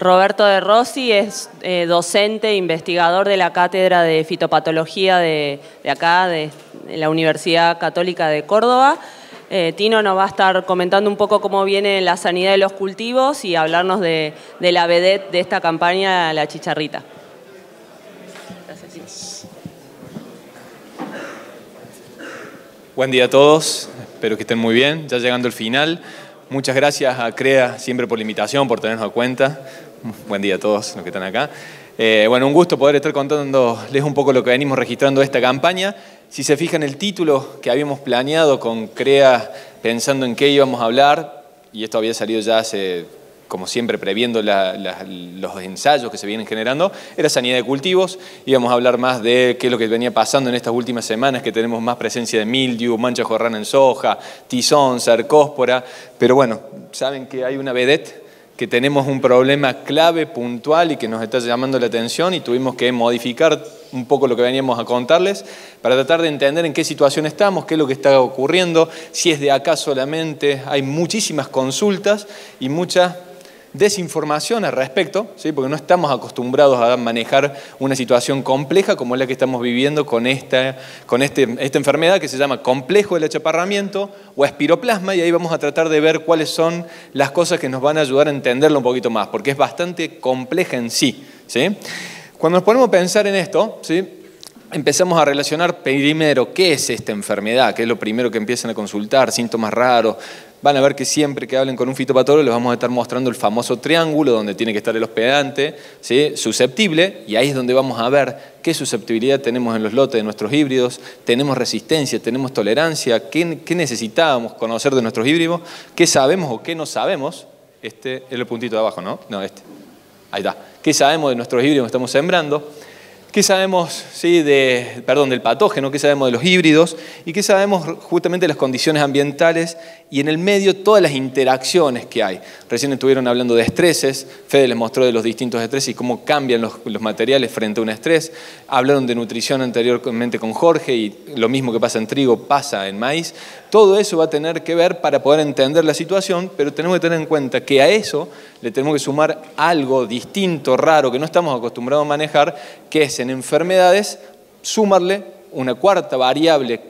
Roberto De Rossi es docente e investigador de la Cátedra de Fitopatología de acá, de la Universidad Católica de Córdoba. Tino nos va a estar comentando un poco cómo viene la sanidad de los cultivos y hablarnos de la vedette de esta campaña, la chicharrita. Gracias, Tino. Buen día a todos, espero que estén muy bien, ya llegando al final. Muchas gracias a CREA siempre por la invitación, por tenernos a cuenta. Buen día a todos los que están acá. Bueno, un gusto poder estar contándoles un poco lo que venimos registrando de esta campaña. Si se fijan el título que habíamos planeado con CREA pensando en qué íbamos a hablar, y esto había salido ya hace, como siempre, previendo los ensayos que se vienen generando, era sanidad de cultivos. Íbamos a hablar más de qué es lo que venía pasando en estas últimas semanas, que tenemos más presencia de mildew, mancha jorrana en soja, tizón, cercóspora. Pero bueno, saben que hay una vedette, que tenemos un problema clave, puntual y que nos está llamando la atención y tuvimos que modificar un poco lo que veníamos a contarles para tratar de entender en qué situación estamos, qué es lo que está ocurriendo, si es de acá solamente. Hay muchísimas consultas y mucha desinformación al respecto, ¿sí? Porque no estamos acostumbrados a manejar una situación compleja como es la que estamos viviendo con esta enfermedad que se llama complejo del achaparramiento o espiroplasma, y ahí vamos a tratar de ver cuáles son las cosas que nos van a ayudar a entenderlo un poquito más, porque es bastante compleja en sí, ¿sí? Cuando nos ponemos a pensar en esto, ¿sí?, empezamos a relacionar primero qué es esta enfermedad, que es lo primero que empiezan a consultar, síntomas raros. Van a ver que siempre que hablen con un fitopatólogo les vamos a estar mostrando el famoso triángulo donde tiene que estar el hospedante, ¿sí?, susceptible, y ahí es donde vamos a ver qué susceptibilidad tenemos en los lotes de nuestros híbridos, tenemos resistencia, tenemos tolerancia, qué necesitábamos conocer de nuestros híbridos, qué sabemos o qué no sabemos. Este es el puntito de abajo, ¿no? No, este. Ahí está. ¿Qué sabemos de nuestros híbridos que estamos sembrando? ¿Qué sabemos, sí, del patógeno? ¿Qué sabemos de los híbridos? ¿Y qué sabemos justamente de las condiciones ambientales? Y en el medio todas las interacciones que hay. Recién estuvieron hablando de estreses. Fede les mostró de los distintos estreses y cómo cambian los materiales frente a un estrés. Hablaron de nutrición anteriormente con Jorge y lo mismo que pasa en trigo pasa en maíz. Todo eso va a tener que ver para poder entender la situación, pero tenemos que tener en cuenta que a eso le tenemos que sumar algo distinto, raro, que no estamos acostumbrados a manejar, que es en enfermedades sumarle una cuarta variable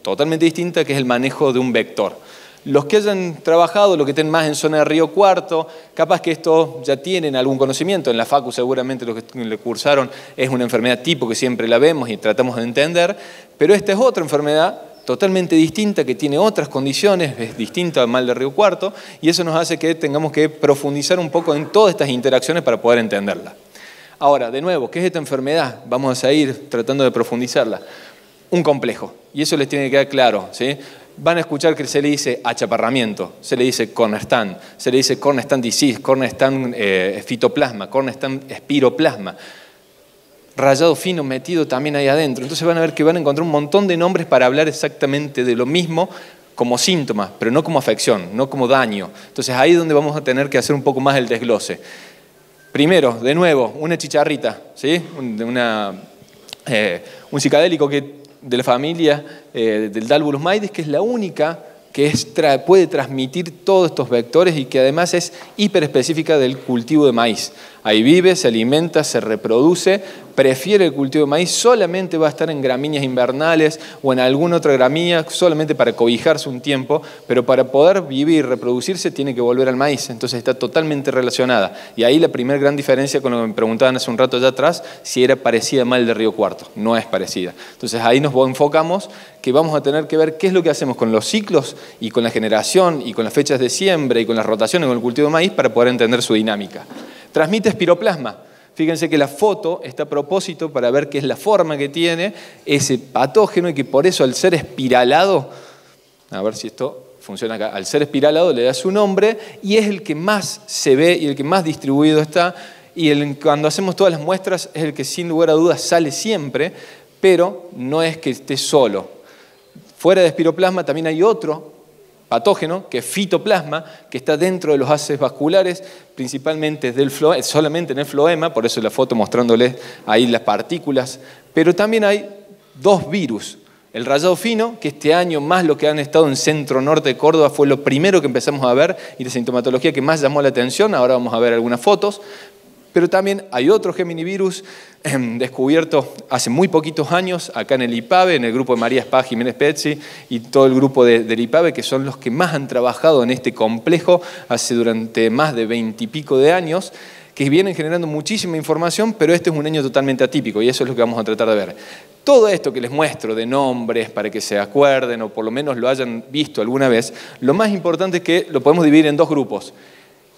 totalmente distinta, que es el manejo de un vector. Los que hayan trabajado, los que estén más en zona de Río Cuarto, capaz que esto ya tienen algún conocimiento. En la facu seguramente los que le cursaron es una enfermedad tipo que siempre la vemos y tratamos de entender, pero esta es otra enfermedad totalmente distinta, que tiene otras condiciones, es distinta al mal de Río Cuarto, y eso nos hace que tengamos que profundizar un poco en todas estas interacciones para poder entenderla. Ahora, de nuevo, ¿qué es esta enfermedad? Vamos a seguir tratando de profundizarla. Un complejo, y eso les tiene que quedar claro, ¿sí? Van a escuchar que se le dice achaparramiento, se le dice cornerstone, se le dice cornerstone disease, cornerstone fitoplasma, cornerstone espiroplasma. Rayado fino metido también ahí adentro. Entonces van a ver que van a encontrar un montón de nombres para hablar exactamente de lo mismo como síntoma, pero no como afección, no como daño. Entonces ahí es donde vamos a tener que hacer un poco más el desglose. Primero, de nuevo, una chicharrita, ¿sí? Un psicadélico de la familia del Dalbulus maides, que es la única que puede transmitir todos estos vectores y que además es hiperespecífica del cultivo de maíz. Ahí vive, se alimenta, se reproduce, prefiere el cultivo de maíz, solamente va a estar en gramíneas invernales o en alguna otra gramínea, solamente para cobijarse un tiempo, pero para poder vivir y reproducirse tiene que volver al maíz, entonces está totalmente relacionada. Y ahí la primera gran diferencia con lo que me preguntaban hace un rato allá atrás, si era parecida a mal de Río Cuarto, no es parecida. Entonces ahí nos enfocamos que vamos a tener que ver qué es lo que hacemos con los ciclos y con la generación y con las fechas de siembra y con las rotaciones con el cultivo de maíz para poder entender su dinámica. Transmite espiroplasma. Fíjense que la foto está a propósito para ver qué es la forma que tiene ese patógeno y que por eso al ser espiralado, a ver si esto funciona acá, al ser espiralado le da su nombre y es el que más se ve y el que más distribuido está, y cuando hacemos todas las muestras es el que sin lugar a dudas sale siempre, pero no es que esté solo. Fuera de espiroplasma también hay otro patógeno, que es fitoplasma, que está dentro de los haces vasculares, principalmente solamente en el floema, por eso la foto mostrándoles ahí las partículas, pero también hay dos virus. El rayado fino, que este año más lo que han estado en centro norte de Córdoba fue lo primero que empezamos a ver y la sintomatología que más llamó la atención, ahora vamos a ver algunas fotos, Pero también hay otro geminivirus descubierto hace muy poquitos años acá en el IPABE, en el grupo de María Espá, Jiménez Pezzi y todo el grupo del IPABE, que son los que más han trabajado en este complejo durante más de 20 y pico de años, que vienen generando muchísima información, pero este es un año totalmente atípico y eso es lo que vamos a tratar de ver. Todo esto que les muestro de nombres para que se acuerden o por lo menos lo hayan visto alguna vez, lo más importante es que lo podemos dividir en dos grupos.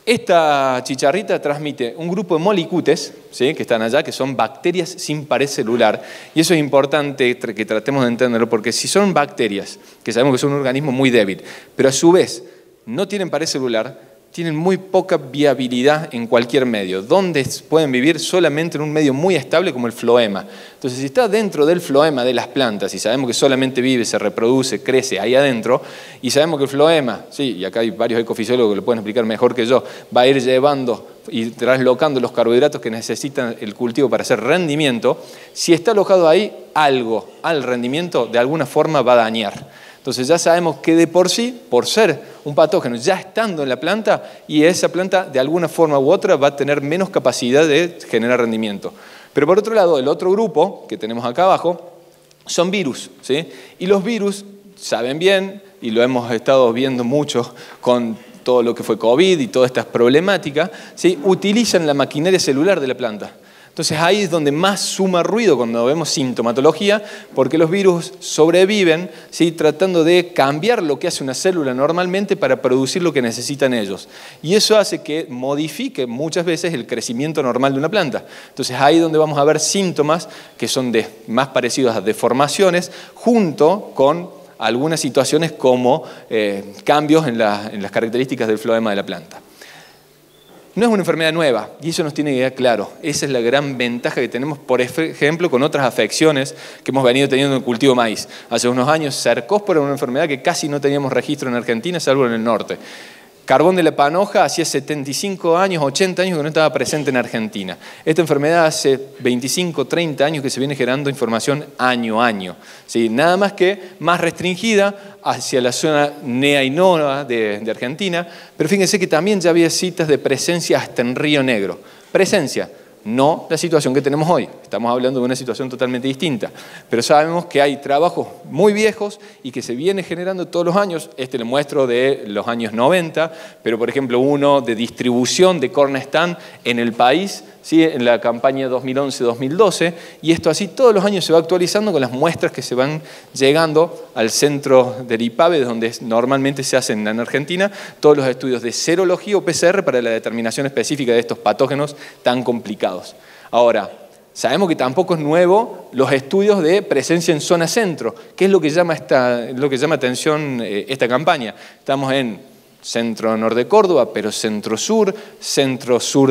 Esta chicharrita transmite un grupo de molicutes, ¿sí?, que están allá, que son bacterias sin pared celular. Y eso es importante que tratemos de entenderlo, porque si son bacterias, que sabemos que son un organismo muy débil, pero a su vez no tienen pared celular, tienen muy poca viabilidad en cualquier medio, donde pueden vivir solamente en un medio muy estable como el floema. Entonces, si está dentro del floema de las plantas y sabemos que solamente vive, se reproduce, crece ahí adentro, y sabemos que el floema, sí, y acá hay varios ecofisiólogos que lo pueden explicar mejor que yo, va a ir llevando y traslocando los carbohidratos que necesitan el cultivo para hacer rendimiento, si está alojado ahí, algo al rendimiento de alguna forma va a dañar. Entonces ya sabemos que de por sí, por ser un patógeno ya estando en la planta, y esa planta de alguna forma u otra va a tener menos capacidad de generar rendimiento. Pero por otro lado, el otro grupo que tenemos acá abajo son virus, ¿sí? Y los virus saben bien, y lo hemos estado viendo mucho con todo lo que fue COVID y todas estas problemáticas, ¿sí?, utilizan la maquinaria celular de la planta. Entonces ahí es donde más suma ruido cuando vemos sintomatología, porque los virus sobreviven, ¿sí?, tratando de cambiar lo que hace una célula normalmente para producir lo que necesitan ellos. Y eso hace que modifique muchas veces el crecimiento normal de una planta. Entonces ahí es donde vamos a ver síntomas que son más parecidos a deformaciones, junto con algunas situaciones como cambios en las características del floema de la planta. No es una enfermedad nueva, y eso nos tiene que quedar claro. Esa es la gran ventaja que tenemos, por ejemplo, con otras afecciones que hemos venido teniendo en el cultivo de maíz. Hace unos años, cercospora era una enfermedad que casi no teníamos registro en Argentina, salvo en el norte. Carbón de la panoja hacía 75 años, 80 años que no estaba presente en Argentina. Esta enfermedad hace 25, 30 años que se viene generando información año a año. ¿Sí? Nada más que más restringida hacia la zona NEA y NOA de Argentina, pero fíjense que también ya había citas de presencia hasta en Río Negro. Presencia, no la situación que tenemos hoy. Estamos hablando de una situación totalmente distinta. Pero sabemos que hay trabajos muy viejos y que se viene generando todos los años. Este le muestro de los años 90, pero por ejemplo uno de distribución de cornestan en el país, ¿sí?, en la campaña 2011-2012, y esto así todos los años se va actualizando con las muestras que se van llegando al centro del IPABE, donde normalmente se hacen en Argentina todos los estudios de serología o PCR para la determinación específica de estos patógenos tan complicados. Ahora, sabemos que tampoco es nuevo los estudios de presencia en zona centro, que es lo que llama atención esta campaña. Estamos en centro-norte de Córdoba, pero centro-sur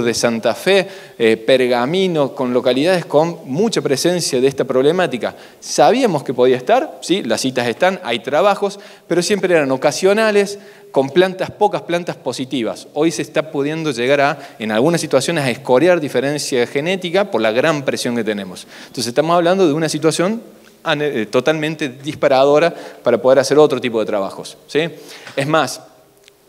de Santa Fe, Pergamino, con localidades con mucha presencia de esta problemática. Sabíamos que podía estar, ¿sí?, las citas están, hay trabajos, pero siempre eran ocasionales, con pocas plantas positivas. Hoy se está pudiendo llegar en algunas situaciones, a escoriar diferencia genética por la gran presión que tenemos. Entonces estamos hablando de una situación totalmente disparadora para poder hacer otro tipo de trabajos, ¿sí? Es más,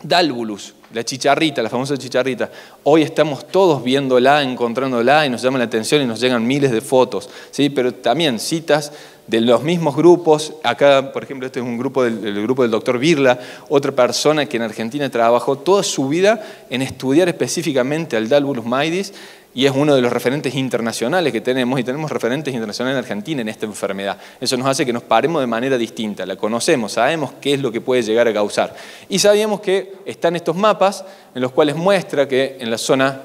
Dálvulus, la chicharrita, la famosa chicharrita, hoy estamos todos viéndola, encontrándola y nos llama la atención y nos llegan miles de fotos, ¿sí? Pero también citas de los mismos grupos. Acá, por ejemplo, este es un grupo el grupo del doctor Birla, otra persona que en Argentina trabajó toda su vida en estudiar específicamente al Dálvulus maidis, y es uno de los referentes internacionales que tenemos, y tenemos referentes internacionales en Argentina en esta enfermedad. Eso nos hace que nos paremos de manera distinta, la conocemos, sabemos qué es lo que puede llegar a causar. Y sabíamos que están estos mapas en los cuales muestra que en la zona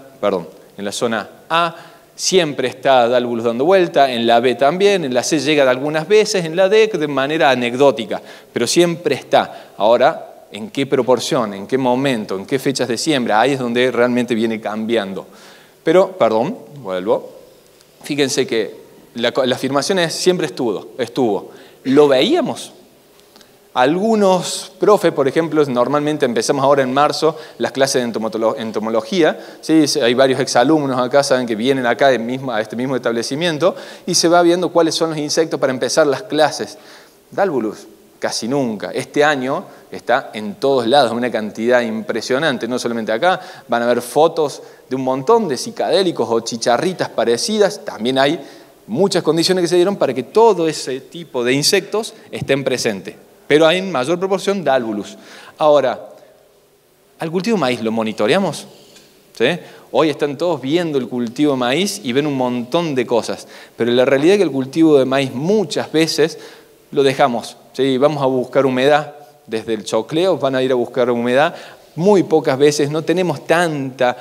A siempre está Dálvulus dando vuelta, en la B también, en la C llega algunas veces, en la D de manera anecdótica, pero siempre está. Ahora, ¿en qué proporción, en qué momento, en qué fechas de siembra? Ahí es donde realmente viene cambiando. Pero, vuelvo. Fíjense que la afirmación es siempre estuvo. ¿Lo veíamos? Algunos profes, por ejemplo, normalmente empezamos ahora en marzo las clases de entomología, ¿sí? Hay varios exalumnos acá, saben que vienen acá a este mismo establecimiento, y se va viendo cuáles son los insectos para empezar las clases. Dálvulus, casi nunca. Este año está en todos lados, una cantidad impresionante, no solamente acá, van a ver fotos de un montón de psicadélicos o chicharritas parecidas, también hay muchas condiciones que se dieron para que todo ese tipo de insectos estén presentes, pero hay en mayor proporción Dálvulus. Ahora, ¿al cultivo de maíz lo monitoreamos? ¿Sí? Hoy están todos viendo el cultivo de maíz y ven un montón de cosas, pero la realidad es que el cultivo de maíz muchas veces lo dejamos, ¿sí? Vamos a buscar humedad, desde el chocleo van a ir a buscar humedad, muy pocas veces, no tenemos tanta,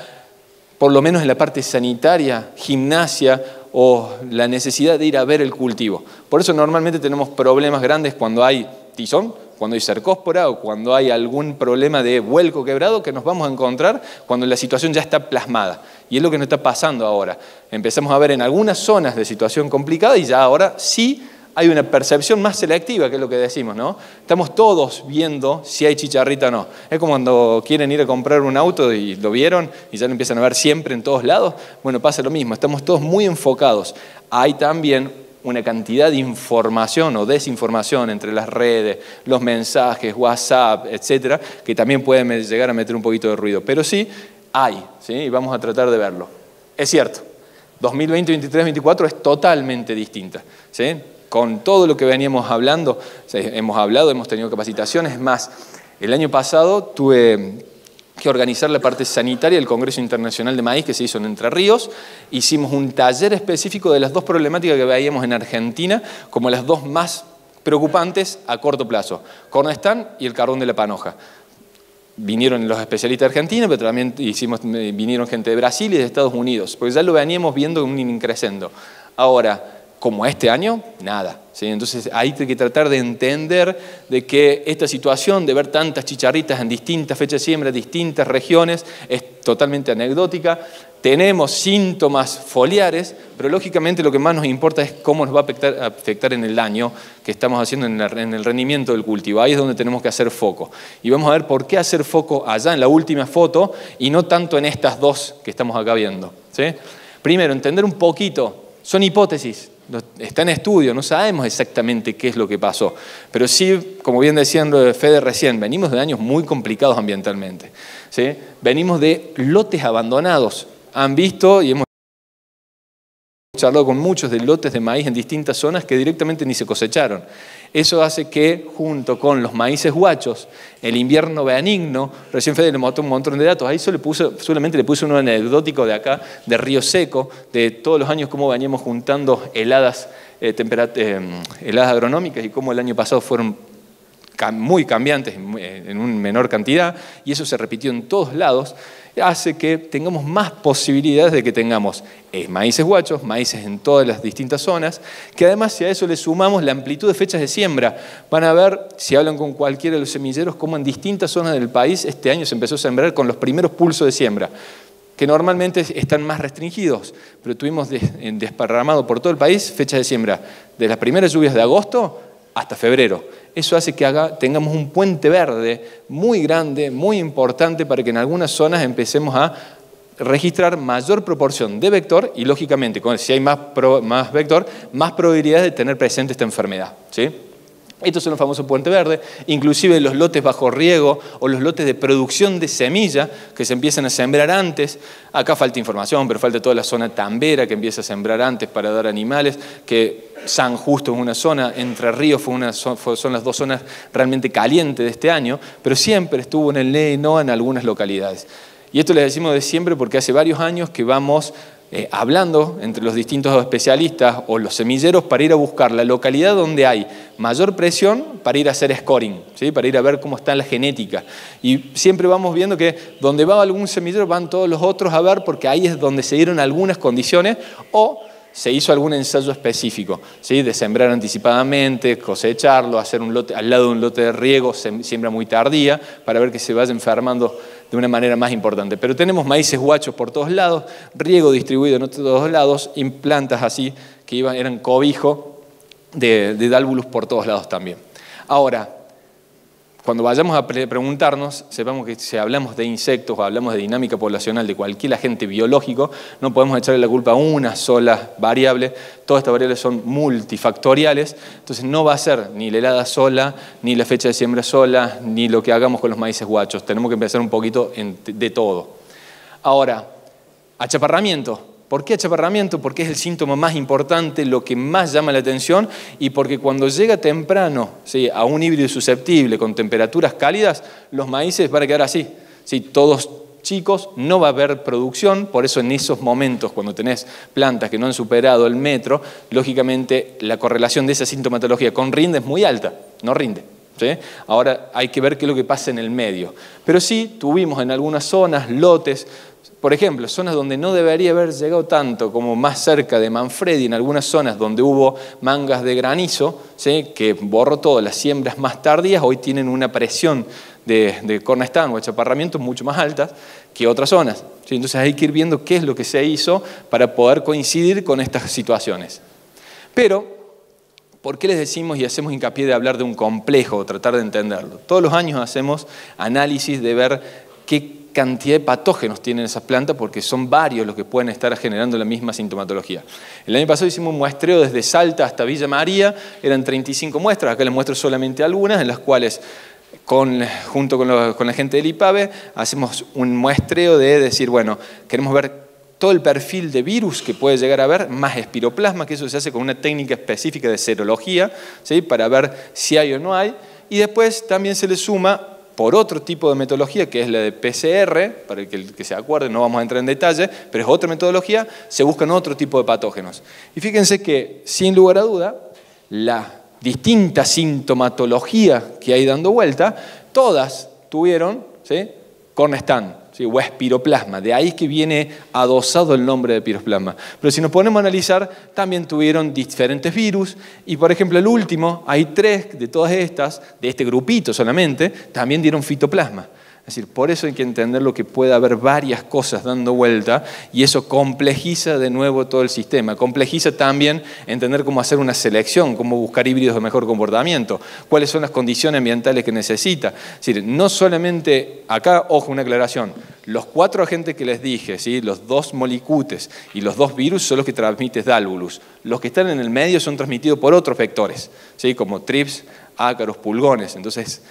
por lo menos en la parte sanitaria, gimnasia o la necesidad de ir a ver el cultivo. Por eso normalmente tenemos problemas grandes cuando hay tizón, cuando hay cercóspora o cuando hay algún problema de vuelco quebrado que nos vamos a encontrar cuando la situación ya está plasmada. Y es lo que nos está pasando ahora. Empezamos a ver en algunas zonas de situación complicada y ya ahora sí hay una percepción más selectiva, que es lo que decimos, ¿no? Estamos todos viendo si hay chicharrita o no. Es como cuando quieren ir a comprar un auto y lo vieron y ya lo empiezan a ver siempre en todos lados. Bueno, pasa lo mismo, estamos todos muy enfocados. Hay también una cantidad de información o desinformación entre las redes, los mensajes, WhatsApp, etcétera, que también pueden llegar a meter un poquito de ruido. Pero sí, hay, ¿sí? Y vamos a tratar de verlo. Es cierto, 2020, 2023, 2024 es totalmente distinta, ¿sí? Con todo lo que veníamos hablando, hemos tenido capacitaciones. Es más, el año pasado tuve que organizar la parte sanitaria del Congreso Internacional de Maíz que se hizo en Entre Ríos. Hicimos un taller específico de las dos problemáticas que veíamos en Argentina como las dos más preocupantes a corto plazo, Cornestán y el carbón de la panoja. Vinieron los especialistas argentinos, pero también vinieron gente de Brasil y de Estados Unidos, porque ya lo veníamos viendo en un increscendo. Ahora, como este año, nada, ¿sí? Entonces hay que tratar de entender de que esta situación de ver tantas chicharritas en distintas fechas de siembra, distintas regiones, es totalmente anecdótica. Tenemos síntomas foliares, pero lógicamente lo que más nos importa es cómo nos va a afectar en el daño que estamos haciendo en el rendimiento del cultivo. Ahí es donde tenemos que hacer foco. Y vamos a ver por qué hacer foco allá en la última foto y no tanto en estas dos que estamos acá viendo, ¿sí? Primero, entender un poquito, son hipótesis. Está en estudio, no sabemos exactamente qué es lo que pasó, pero sí, como bien decían Fede recién, venimos de años muy complicados ambientalmente, ¿sí? Venimos de lotes abandonados. Han visto y hemos charlado con muchos de lotes de maíz en distintas zonas que directamente ni se cosecharon. Eso hace que, junto con los maíces guachos, el invierno benigno, recién Fede le mostró un montón de datos, ahí solamente le puse uno anecdótico de acá, de Río Seco, de todos los años cómo veníamos juntando heladas agronómicas y cómo el año pasado fueron muy cambiantes en una menor cantidad, y eso se repitió en todos lados, hace que tengamos más posibilidades de que tengamos maíces guachos, maíces en todas las distintas zonas, que además si a eso le sumamos la amplitud de fechas de siembra, van a ver, si hablan con cualquiera de los semilleros, cómo en distintas zonas del país este año se empezó a sembrar con los primeros pulsos de siembra, que normalmente están más restringidos, pero tuvimos desparramado por todo el país fechas de siembra, de las primeras lluvias de agosto hasta febrero. Eso hace que tengamos un puente verde muy grande, muy importante, para que en algunas zonas empecemos a registrar mayor proporción de vector y, lógicamente, si hay más vector, más probabilidad de tener presente esta enfermedad, ¿sí? Estos son los famosos puentes verdes, inclusive los lotes bajo riego o los lotes de producción de semilla que se empiezan a sembrar antes. Acá falta información, pero falta toda la zona tambera que empieza a sembrar antes para dar animales, que San Justo es una zona, Entre Ríos son las dos zonas realmente calientes de este año, pero siempre estuvo en el NE y NOA en algunas localidades. Y esto les decimos de siempre porque hace varios años que vamos hablando entre los distintos especialistas o los semilleros para ir a buscar la localidad donde hay mayor presión para ir a hacer scoring, ¿sí? Para ir a ver cómo está la genética. Y siempre vamos viendo que donde va algún semillero van todos los otros a ver, porque ahí es donde se dieron algunas condiciones o se hizo algún ensayo específico, ¿sí? De sembrar anticipadamente, cosecharlo, hacer un lote al lado de un lote de riego, siembra muy tardía, para ver que se vaya enfermando de una manera más importante. Pero tenemos maíces guachos por todos lados, riego distribuido en todos lados, y plantas así que eran cobijo de Dálvulus por todos lados también. Ahora, cuando vayamos a preguntarnos, sepamos que si hablamos de insectos o hablamos de dinámica poblacional de cualquier agente biológico, no podemos echarle la culpa a una sola variable. Todas estas variables son multifactoriales, entonces no va a ser ni la helada sola, ni la fecha de siembra sola, ni lo que hagamos con los maíces guachos. Tenemos que empezar un poquito de todo. Ahora, achaparramiento. ¿Por qué achaparramiento? Porque es el síntoma más importante, lo que más llama la atención, y porque cuando llega temprano, ¿sí?, a un híbrido susceptible con temperaturas cálidas, los maíces van a quedar así, ¿sí?, todos chicos, no va a haber producción. Por eso en esos momentos, cuando tenés plantas que no han superado el metro, lógicamente la correlación de esa sintomatología con rinde es muy alta, no rinde. ¿Sí? Ahora hay que ver qué es lo que pasa en el medio. Pero sí tuvimos en algunas zonas lotes, por ejemplo, zonas donde no debería haber llegado tanto, como más cerca de Manfredi, en algunas zonas donde hubo mangas de granizo, ¿sí?, que borró todo, las siembras más tardías hoy tienen una presión de cornestán o achaparramiento mucho más altas que otras zonas. ¿Sí? Entonces hay que ir viendo qué es lo que se hizo para poder coincidir con estas situaciones. Pero, ¿por qué les decimos y hacemos hincapié de hablar de un complejo, tratar de entenderlo? Todos los años hacemos análisis de ver qué cantidad de patógenos tienen esas plantas, porque son varios los que pueden estar generando la misma sintomatología. El año pasado hicimos un muestreo desde Salta hasta Villa María, eran 35 muestras, acá les muestro solamente algunas, en las cuales junto con la gente del IPAVE hacemos un muestreo de decir, bueno, queremos ver todo el perfil de virus que puede llegar a haber, más espiroplasma, que eso se hace con una técnica específica de serología, ¿sí?, para ver si hay o no hay, y después también se le suma por otro tipo de metodología, que es la de PCR, para el que se acuerde, no vamos a entrar en detalle, pero es otra metodología, se buscan otro tipo de patógenos. Y fíjense que, sin lugar a duda, la distinta sintomatología que hay dando vuelta, todas tuvieron, ¿sí?, cornestán, ¿sí?, o espiroplasma. De ahí que viene adosado el nombre de espiroplasma. Pero si nos ponemos a analizar, también tuvieron diferentes virus. Y por ejemplo, el último, hay 3 de todas estas, de este grupito solamente, también dieron fitoplasma. Es decir, por eso hay que entender lo que puede haber varias cosas dando vuelta, y eso complejiza de nuevo todo el sistema. Complejiza también entender cómo hacer una selección, cómo buscar híbridos de mejor comportamiento, cuáles son las condiciones ambientales que necesita. Es decir, no solamente, acá, ojo, una aclaración, los 4 agentes que les dije, ¿sí?, los 2 molicutes y los 2 virus son los que transmiten Dálvulus. Los que están en el medio son transmitidos por otros vectores, ¿sí?, como trips, ácaros, pulgones. Entonces,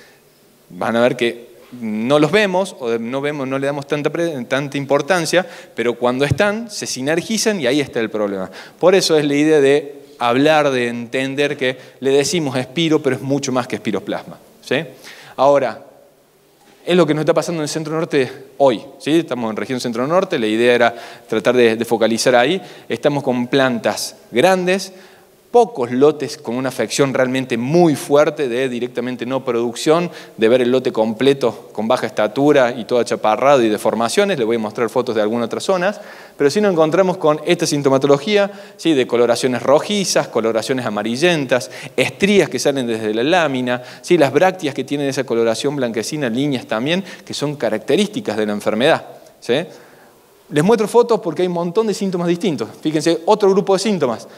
van a ver que no los vemos o no le damos tanta importancia, pero cuando están, se sinergizan y ahí está el problema. Por eso es la idea de hablar, de entender que le decimos espiro, pero es mucho más que espiroplasma, ¿sí? Ahora, es lo que nos está pasando en el centro norte hoy, ¿sí? Estamos en región centro norte, la idea era tratar de focalizar ahí. Estamos con plantas grandes, pocos lotes con una afección realmente muy fuerte de directamente no producción, de ver el lote completo con baja estatura y todo achaparrado y deformaciones. Les voy a mostrar fotos de algunas otras zonas, pero sí nos encontramos con esta sintomatología, ¿sí?, de coloraciones rojizas, coloraciones amarillentas, estrías que salen desde la lámina, ¿sí?, las brácteas que tienen esa coloración blanquecina, líneas también, que son características de la enfermedad, ¿sí? Les muestro fotos porque hay un montón de síntomas distintos. Fíjense, otro grupo de síntomas.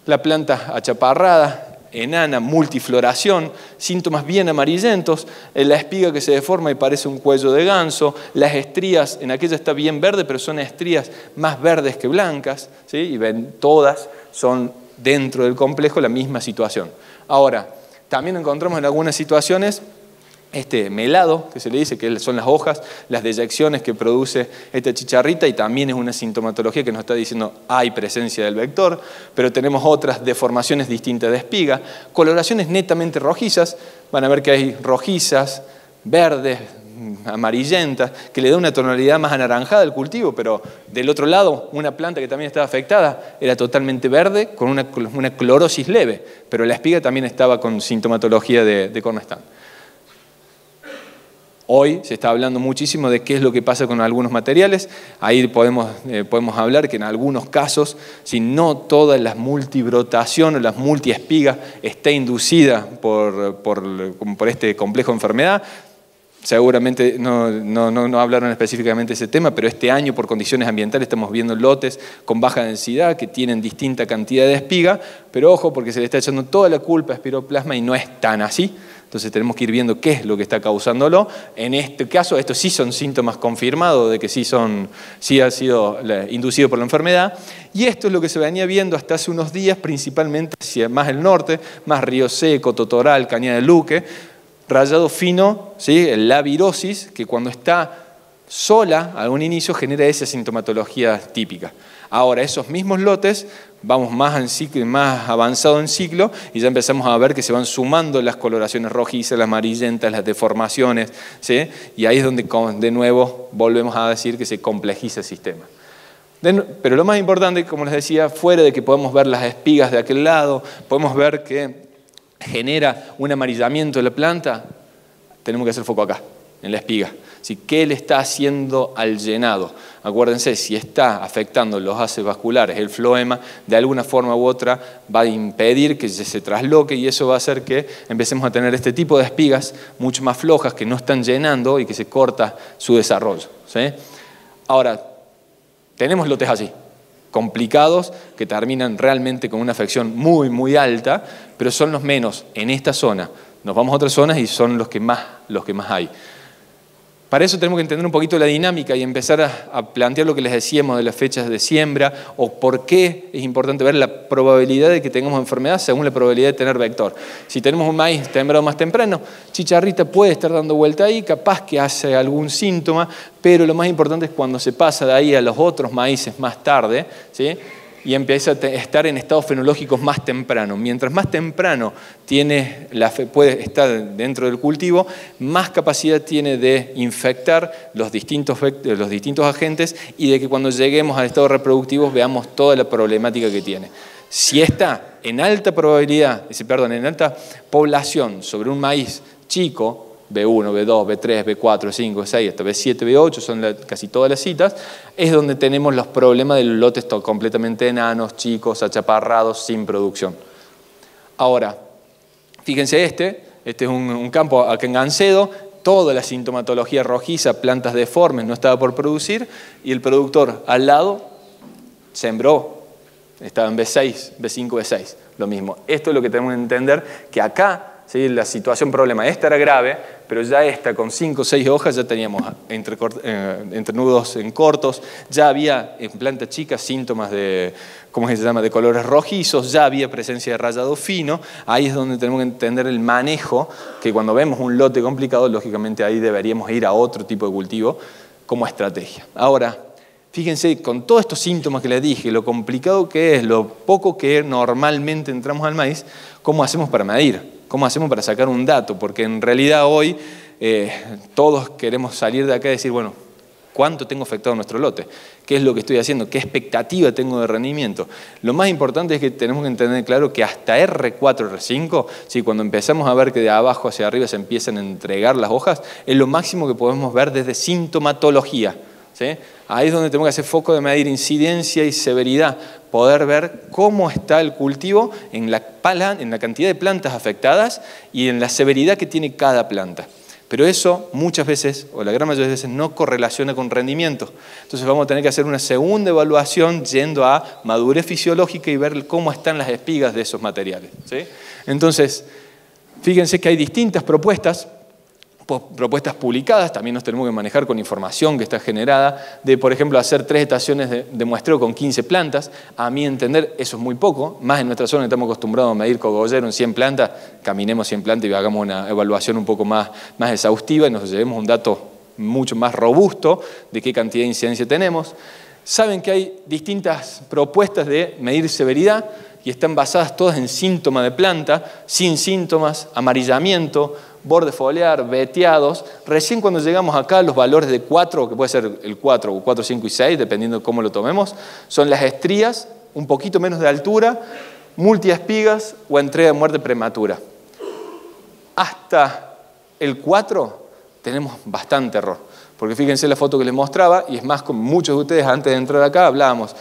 La planta achaparrada, enana, multifloración, síntomas bien amarillentos, la espiga que se deforma y parece un cuello de ganso, las estrías, en aquella está bien verde, pero son estrías más verdes que blancas, ¿sí?, y ven, todas son dentro del complejo la misma situación. Ahora, también encontramos en algunas situaciones este melado, que se le dice, que son las hojas, las deyecciones que produce esta chicharrita, y también es una sintomatología que nos está diciendo hay presencia del vector, pero tenemos otras deformaciones distintas de espiga, coloraciones netamente rojizas, van a ver que hay rojizas, verdes, amarillentas, que le da una tonalidad más anaranjada al cultivo, pero del otro lado, una planta que también estaba afectada era totalmente verde, con una clorosis leve, pero la espiga también estaba con sintomatología de cornestán. Hoy se está hablando muchísimo de qué es lo que pasa con algunos materiales. Ahí podemos hablar que en algunos casos, si no toda la multibrotación o la multiespiga está inducida por este complejo de enfermedad. Seguramente no hablaron específicamente de ese tema, pero este año por condiciones ambientales estamos viendo lotes con baja densidad que tienen distinta cantidad de espiga, pero ojo porque se le está echando toda la culpa a espiroplasma y no es tan así. Entonces tenemos que ir viendo qué es lo que está causándolo. En este caso, estos sí son síntomas confirmados de que sí ha sido inducido por la enfermedad. Y esto es lo que se venía viendo hasta hace unos días, principalmente hacia más el norte, más Río Seco, Totoral, Cañada del Luque, rayado fino, ¿sí? La virosis, que cuando está sola a un inicio genera esa sintomatología típica. Ahora, esos mismos lotes, vamos más avanzado en ciclo y ya empezamos a ver que se van sumando las coloraciones rojizas, las amarillentas, las deformaciones, ¿sí? Y ahí es donde de nuevo volvemos a decir que se complejiza el sistema. Pero lo más importante, como les decía, fuera de que podemos ver las espigas de aquel lado, podemos ver que genera un amarillamiento de la planta, tenemos que hacer foco acá, en la espiga. ¿Qué le está haciendo al llenado? Acuérdense, si está afectando los haces vasculares, el floema, de alguna forma u otra va a impedir que se trasloque y eso va a hacer que empecemos a tener este tipo de espigas mucho más flojas que no están llenando y que se corta su desarrollo, ¿sí? Ahora, tenemos lotes así, complicados, que terminan realmente con una afección muy, muy alta, pero son los menos en esta zona. Nos vamos a otras zonas y son los que más hay. Para eso tenemos que entender un poquito la dinámica y empezar a plantear lo que les decíamos de las fechas de siembra o por qué es importante ver la probabilidad de que tengamos enfermedad según la probabilidad de tener vector. Si tenemos un maíz sembrado más temprano, chicharrita puede estar dando vuelta ahí, capaz que hace algún síntoma, pero lo más importante es cuando se pasa de ahí a los otros maíces más tarde, ¿sí? Y empieza a estar en estados fenológicos más temprano. Mientras más temprano puede estar dentro del cultivo, más capacidad tiene de infectar los distintos agentes y de que cuando lleguemos al estado reproductivo veamos toda la problemática que tiene. Si está en alta en alta población sobre un maíz chico, B1, B2, B3, B4, B5, B6, hasta B7, B8, son casi todas las citas, es donde tenemos los problemas de los lotes completamente enanos, chicos, achaparrados, sin producción. Ahora, fíjense este es un campo acá en Gancedo, toda la sintomatología rojiza, plantas deformes, no estaba por producir, y el productor al lado sembró, estaba en B6, B5, B6, lo mismo. Esto es lo que tenemos que entender, que acá, ¿sí? La situación problema, esta era grave, pero ya esta con 5 o 6 hojas ya teníamos entrenudos en cortos, ya había en planta chica síntomas de, ¿cómo se llama?, de colores rojizos, ya había presencia de rayado fino. Ahí es donde tenemos que entender el manejo, que cuando vemos un lote complicado, lógicamente ahí deberíamos ir a otro tipo de cultivo como estrategia. Ahora, fíjense, con todos estos síntomas que les dije, lo complicado que es, lo poco que normalmente entramos al maíz, ¿cómo hacemos para medir? ¿Cómo hacemos para sacar un dato? Porque en realidad hoy todos queremos salir de acá y decir, bueno, ¿cuánto tengo afectado nuestro lote? ¿Qué es lo que estoy haciendo? ¿Qué expectativa tengo de rendimiento? Lo más importante es que tenemos que entender claro que hasta R4, R5, ¿sí? Cuando empezamos a ver que de abajo hacia arriba se empiezan a entregar las hojas, es lo máximo que podemos ver desde sintomatología, ¿sí? Ahí es donde tenemos que hacer foco de medir incidencia y severidad, poder ver cómo está el cultivo en la cantidad de plantas afectadas y en la severidad que tiene cada planta. Pero eso muchas veces, o la gran mayoría de veces, no correlaciona con rendimiento. Entonces vamos a tener que hacer una segunda evaluación yendo a madurez fisiológica y ver cómo están las espigas de esos materiales, ¿sí? Entonces, fíjense que hay distintas propuestas publicadas, también nos tenemos que manejar con información que está generada, de por ejemplo hacer 3 estaciones de muestreo con 15 plantas. A mi entender eso es muy poco, más en nuestra zona estamos acostumbrados a medir cogollero en 100 plantas, caminemos 100 plantas y hagamos una evaluación un poco más exhaustiva y nos llevemos un dato mucho más robusto de qué cantidad de incidencia tenemos. Saben que hay distintas propuestas de medir severidad y están basadas todas en síntomas de planta, sin síntomas, amarillamiento, borde foliar, veteados. Recién cuando llegamos acá, los valores de 4, que puede ser el 4 o 4, 5 y 6, dependiendo de cómo lo tomemos, son las estrías, un poquito menos de altura, multiespigas o entrega de muerte prematura. Hasta el 4 tenemos bastante error, porque fíjense la foto que les mostraba, y es más, con muchos de ustedes antes de entrar acá hablábamos,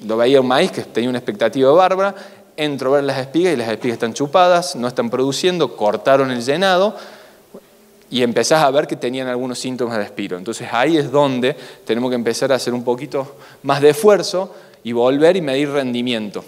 lo veía un maíz que tenía una expectativa bárbara, entro a ver las espigas y las espigas están chupadas, no están produciendo, cortaron el llenado y empezás a ver que tenían algunos síntomas de espiro. Entonces ahí es donde tenemos que empezar a hacer un poquito más de esfuerzo y volver y medir rendimiento.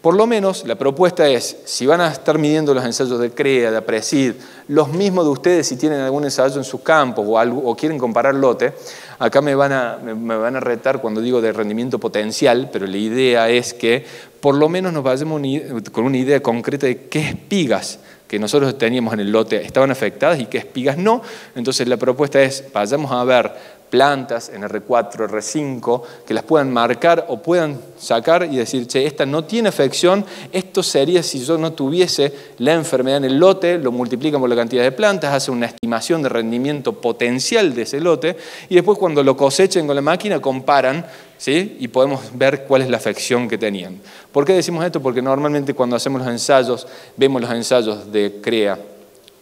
Por lo menos la propuesta es, si van a estar midiendo los ensayos de CREA, de APRESID, los mismos de ustedes si tienen algún ensayo en sus campos o quieren comparar lote, acá me van a retar cuando digo de rendimiento potencial, pero la idea es que por lo menos nos vayamos con una idea concreta de qué espigas que nosotros teníamos en el lote estaban afectadas y qué espigas no. Entonces la propuesta es, vayamos a ver plantas en R4, R5, que las puedan marcar o puedan sacar y decir, che, esta no tiene afección, esto sería si yo no tuviese la enfermedad en el lote, lo multiplican por la cantidad de plantas, hacen una estimación de rendimiento potencial de ese lote y después cuando lo cosechen con la máquina comparan, ¿sí? Y podemos ver cuál es la afección que tenían. ¿Por qué decimos esto? Porque normalmente cuando hacemos los ensayos, vemos los ensayos de CREA,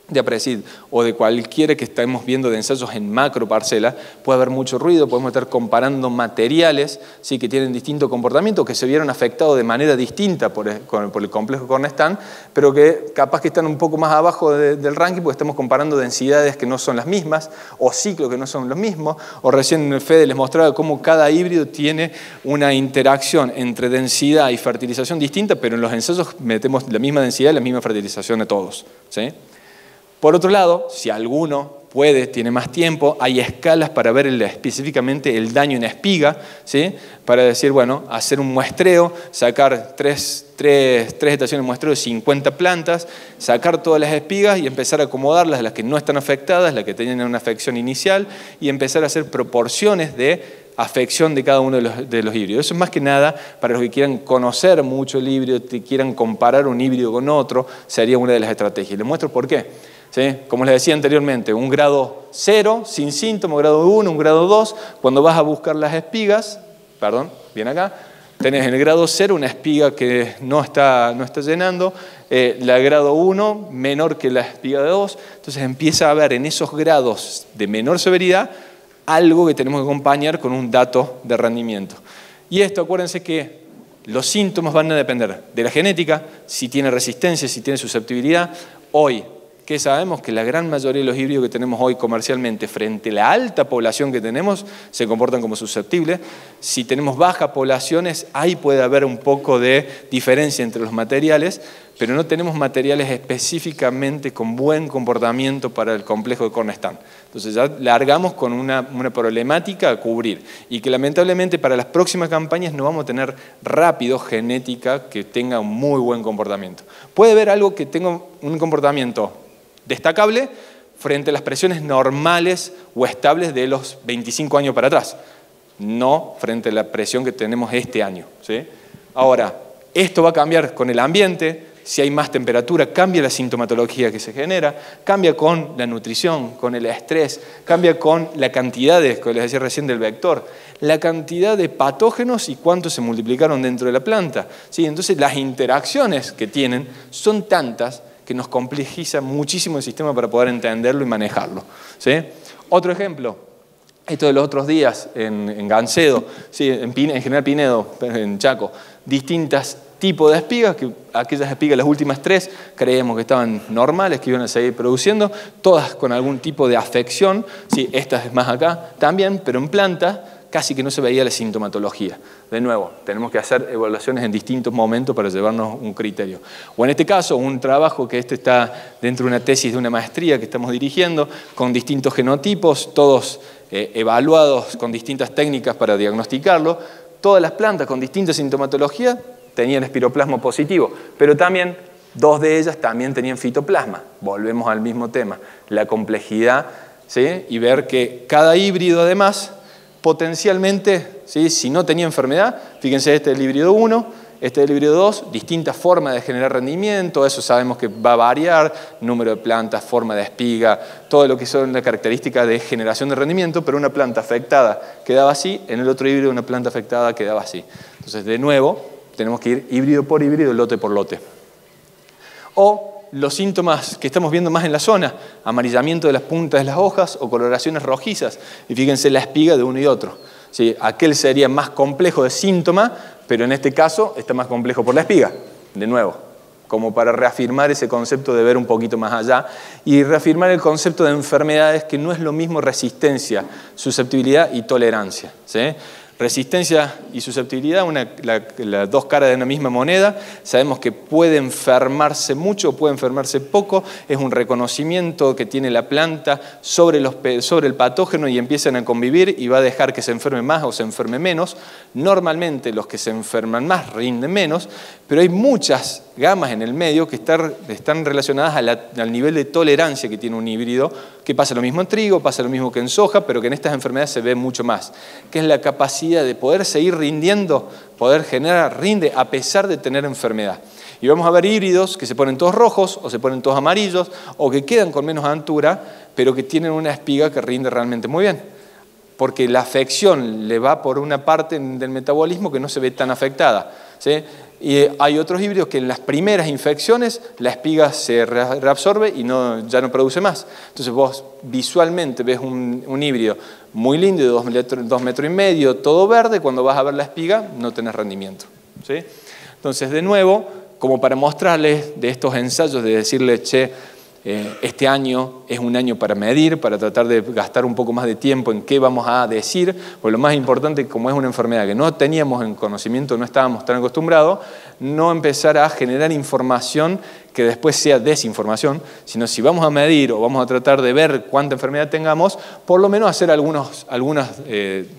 de APRESID o de cualquiera que estemos viendo de ensayos en macro parcela, puede haber mucho ruido, podemos estar comparando materiales, ¿sí? Que tienen distinto comportamiento, que se vieron afectados de manera distinta por el complejo Cornestán, pero que capaz que están un poco más abajo del ranking porque estamos comparando densidades que no son las mismas, o ciclos que no son los mismos, o recién Fede les mostraba cómo cada híbrido tiene una interacción entre densidad y fertilización distinta, pero en los ensayos metemos la misma densidad y la misma fertilización a todos, ¿sí? Por otro lado, si alguno puede, tiene más tiempo, hay escalas para ver específicamente el daño en espiga, ¿sí? Para decir, bueno, hacer un muestreo, sacar tres estaciones de muestreo de 50 plantas, sacar todas las espigas y empezar a acomodarlas, las que no están afectadas, las que tenían una afección inicial, y empezar a hacer proporciones de afección de cada uno de los híbridos. Eso es más que nada para los que quieran conocer mucho el híbrido, que quieran comparar un híbrido con otro, sería una de las estrategias. Les muestro por qué. ¿Sí? Como les decía anteriormente, un grado 0 sin síntomas, grado 1, un grado 2, cuando vas a buscar las espigas, perdón, bien acá, tenés en el grado 0 una espiga que no está llenando, la grado 1 menor que la espiga de 2, entonces empieza a haber en esos grados de menor severidad algo que tenemos que acompañar con un dato de rendimiento. Y esto, acuérdense que los síntomas van a depender de la genética, si tiene resistencia, si tiene susceptibilidad. Hoy, que sabemos que la gran mayoría de los híbridos que tenemos hoy comercialmente frente a la alta población que tenemos se comportan como susceptibles. Si tenemos bajas poblaciones, ahí puede haber un poco de diferencia entre los materiales, pero no tenemos materiales específicamente con buen comportamiento para el complejo de Cornestán. Entonces ya largamos con una problemática a cubrir y que lamentablemente para las próximas campañas no vamos a tener rápido genética que tenga un muy buen comportamiento. Puede haber algo que tenga un comportamiento destacable frente a las presiones normales o estables de los 25 años para atrás, no frente a la presión que tenemos este año, ¿sí? Ahora, esto va a cambiar con el ambiente, si hay más temperatura, cambia la sintomatología que se genera, cambia con la nutrición, con el estrés, cambia con la cantidad como les decía recién, del vector, la cantidad de patógenos y cuántos se multiplicaron dentro de la planta, ¿sí? Entonces las interacciones que tienen son tantas que nos complejiza muchísimo el sistema para poder entenderlo y manejarlo, ¿sí? Otro ejemplo, esto de los otros días en Gancedo, ¿sí? en General Pinedo, en Chaco, distintos tipos de espigas, que aquellas espigas, las últimas 3, creemos que estaban normales, que iban a seguir produciendo, todas con algún tipo de afección, ¿sí? Estas es más acá también, pero en plantas casi que no se veía la sintomatología. De nuevo, tenemos que hacer evaluaciones en distintos momentos para llevarnos un criterio. O en este caso, un trabajo que está dentro de una tesis de una maestría que estamos dirigiendo, con distintos genotipos, todos evaluados con distintas técnicas para diagnosticarlo. Todas las plantas con distinta sintomatología tenían espiroplasma positivo, pero también 2 de ellas también tenían fitoplasma. Volvemos al mismo tema, la complejidad, ¿sí? Y ver que cada híbrido además potencialmente, ¿sí? Si no tenía enfermedad, fíjense, este es el híbrido 1, este es el híbrido 2, distintas formas de generar rendimiento, eso sabemos que va a variar, número de plantas, forma de espiga, todo lo que son las características de generación de rendimiento, pero una planta afectada quedaba así, en el otro híbrido una planta afectada quedaba así. Entonces, de nuevo, tenemos que ir híbrido por híbrido, lote por lote. O los síntomas que estamos viendo más en la zona, amarillamiento de las puntas de las hojas o coloraciones rojizas. Y fíjense la espiga de uno y otro. ¿Sí? Aquel sería más complejo de síntoma, pero en este caso está más complejo por la espiga. De nuevo, como para reafirmar ese concepto de ver un poquito más allá y reafirmar el concepto de enfermedades que no es lo mismo resistencia, susceptibilidad y tolerancia, ¿sí? Resistencia y susceptibilidad, las dos caras de una misma moneda. Sabemos que puede enfermarse mucho o puede enfermarse poco. Es un reconocimiento que tiene la planta sobre el patógeno y empiezan a convivir y va a dejar que se enferme más o se enferme menos. Normalmente los que se enferman más rinden menos, pero hay muchas gamas en el medio que están relacionadas al nivel de tolerancia que tiene un híbrido, que pasa lo mismo en trigo, pasa lo mismo que en soja, pero que en estas enfermedades se ve mucho más, que es la capacidad de poder seguir rindiendo, poder generar, rinde a pesar de tener enfermedad. Y vamos a ver híbridos que se ponen todos rojos o se ponen todos amarillos o que quedan con menos altura, pero que tienen una espiga que rinde realmente muy bien, porque la afección le va por una parte del metabolismo que no se ve tan afectada, ¿sí? Y hay otros híbridos que en las primeras infecciones la espiga se reabsorbe y ya no produce más. Entonces vos visualmente ves un híbrido muy lindo de 2,5 metros, todo verde, cuando vas a ver la espiga no tenés rendimiento, ¿sí? Entonces, de nuevo, como para mostrarles de estos ensayos, de decirles, che, este año es un año para medir, para tratar de gastar un poco más de tiempo en qué vamos a decir, pues lo más importante, como es una enfermedad que no teníamos en conocimiento, no estábamos tan acostumbrados, no empezar a generar información que después sea desinformación, sino si vamos a medir o vamos a tratar de ver cuánta enfermedad tengamos, por lo menos hacer algunos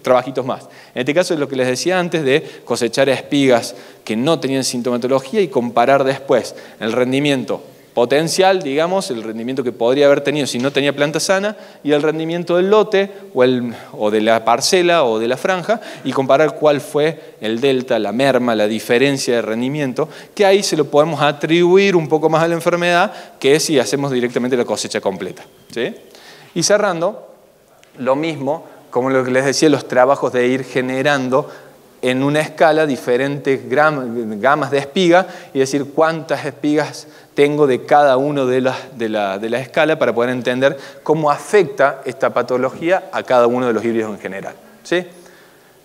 trabajitos más. En este caso es lo que les decía antes de cosechar espigas que no tenían sintomatología y comparar después el rendimiento potencial, digamos, el rendimiento que podría haber tenido si no tenía planta sana y el rendimiento del lote o de la parcela o de la franja y comparar cuál fue el delta, la merma, la diferencia de rendimiento, que ahí se lo podemos atribuir un poco más a la enfermedad que si hacemos directamente la cosecha completa, ¿sí? Y cerrando, lo mismo, como lo que les decía, los trabajos de ir generando en una escala diferentes gamas de espiga y decir cuántas espigas tengo de cada uno de la escala para poder entender cómo afecta esta patología a cada uno de los híbridos en general, ¿sí?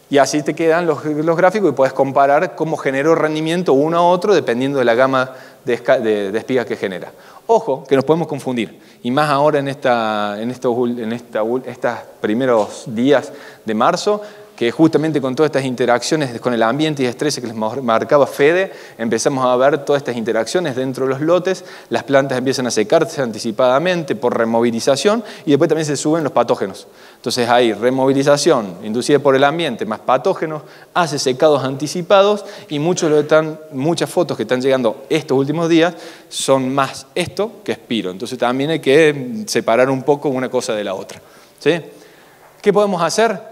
Y así te quedan los gráficos y puedes comparar cómo generó rendimiento uno a otro dependiendo de la gama de espigas que genera. Ojo, que nos podemos confundir, y más ahora en estos primeros días de marzo, que justamente con todas estas interacciones con el ambiente y estrés que les marcaba Fede, empezamos a ver todas estas interacciones dentro de los lotes, las plantas empiezan a secarse anticipadamente por removilización y después también se suben los patógenos. Entonces hay removilización inducida por el ambiente más patógenos, hace secados anticipados y muchas fotos que están llegando estos últimos días son más esto que espiro. Entonces también hay que separar un poco una cosa de la otra, ¿sí? ¿Qué podemos hacer?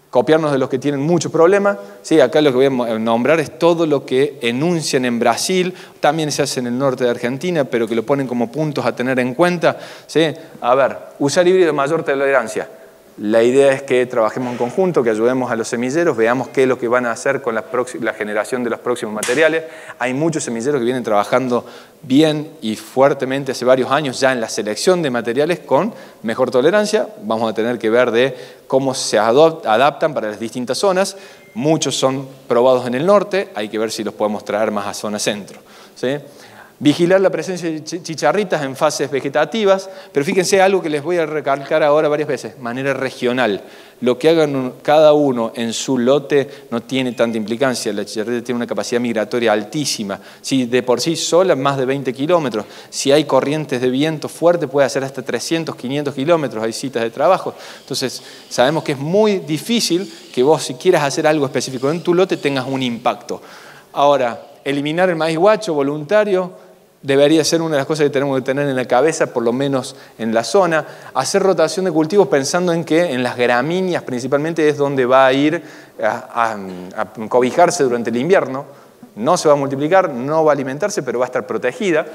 Copiarnos de los que tienen muchos problemas. Sí, acá lo que voy a nombrar es todo lo que enuncian en Brasil, también se hace en el norte de Argentina, pero que lo ponen como puntos a tener en cuenta. ¿Sí? A ver, usar híbrido de mayor tolerancia. La idea es que trabajemos en conjunto, que ayudemos a los semilleros, veamos qué es lo que van a hacer con la generación de los próximos materiales. Hay muchos semilleros que vienen trabajando bien y fuertemente hace varios años ya en la selección de materiales con mejor tolerancia. Vamos a tener que ver de cómo se adaptan para las distintas zonas. Muchos son probados en el norte, hay que ver si los podemos traer más a zona centro, ¿sí? Vigilar la presencia de chicharritas en fases vegetativas, pero fíjense algo que les voy a recalcar ahora varias veces, manera regional. Lo que hagan cada uno en su lote no tiene tanta implicancia. La chicharrita tiene una capacidad migratoria altísima. Si de por sí sola, más de 20 kilómetros. Si hay corrientes de viento fuerte, puede hacer hasta 300, 500 kilómetros. Hay citas de trabajo. Entonces, sabemos que es muy difícil que vos, si quieras hacer algo específico en tu lote, tengas un impacto. Ahora, eliminar el maíz guacho voluntario debería ser una de las cosas que tenemos que tener en la cabeza, por lo menos en la zona. Hacer rotación de cultivos pensando en que en las gramíneas principalmente es donde va a ir a cobijarse durante el invierno. No se va a multiplicar, no va a alimentarse, pero va a estar protegida.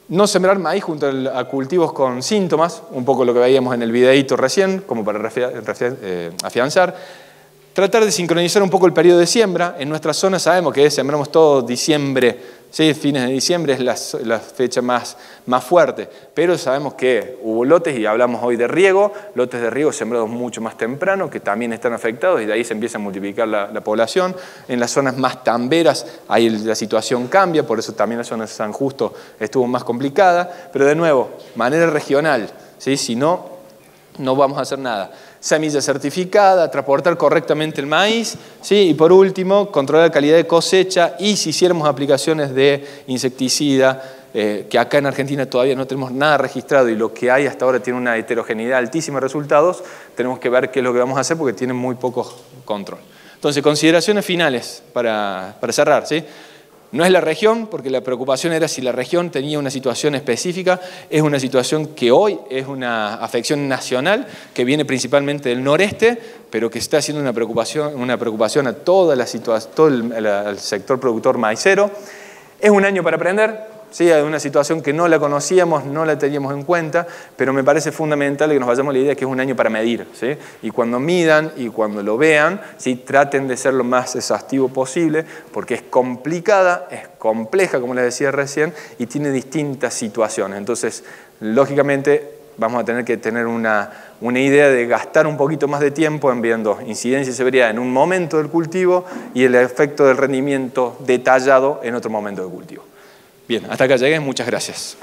No sembrar maíz junto a cultivos con síntomas, un poco lo que veíamos en el videíto recién, como para afianzar. Tratar de sincronizar un poco el periodo de siembra. En nuestra zona sabemos que sembramos todo diciembre, ¿sí? Fines de diciembre es la fecha más fuerte, pero sabemos que hubo lotes, y hablamos hoy de riego, lotes de riego sembrados mucho más temprano, que también están afectados, y de ahí se empieza a multiplicar la población. En las zonas más tamberas, ahí la situación cambia, por eso también la zona de San Justo estuvo más complicada, pero de nuevo, manera regional, ¿sí? Si no, no vamos a hacer nada. semilla certificada, transportar correctamente el maíz, ¿sí? Y por último, controlar la calidad de cosecha y si hiciéramos aplicaciones de insecticida, que acá en Argentina todavía no tenemos nada registrado y lo que hay hasta ahora tiene una heterogeneidad altísima de resultados, tenemos que ver qué es lo que vamos a hacer porque tienen muy poco control. Entonces, consideraciones finales para cerrar, ¿sí? No es la región, porque la preocupación era si la región tenía una situación específica. Es una situación que hoy es una afección nacional, que viene principalmente del noreste, pero que está haciendo una preocupación a todo el sector productor maicero. Es un año para aprender. Sí, hay una situación que no la conocíamos, no la teníamos en cuenta, pero me parece fundamental que nos vayamos a la idea de que es un año para medir, ¿sí? Y cuando midan y cuando lo vean, ¿sí? Traten de ser lo más exhaustivo posible, porque es complicada, es compleja, como les decía recién, y tiene distintas situaciones. Entonces, lógicamente, vamos a tener que tener una idea de gastar un poquito más de tiempo en viendo incidencia y severidad en un momento del cultivo y el efecto del rendimiento detallado en otro momento del cultivo. Bien, hasta acá llegué, muchas gracias.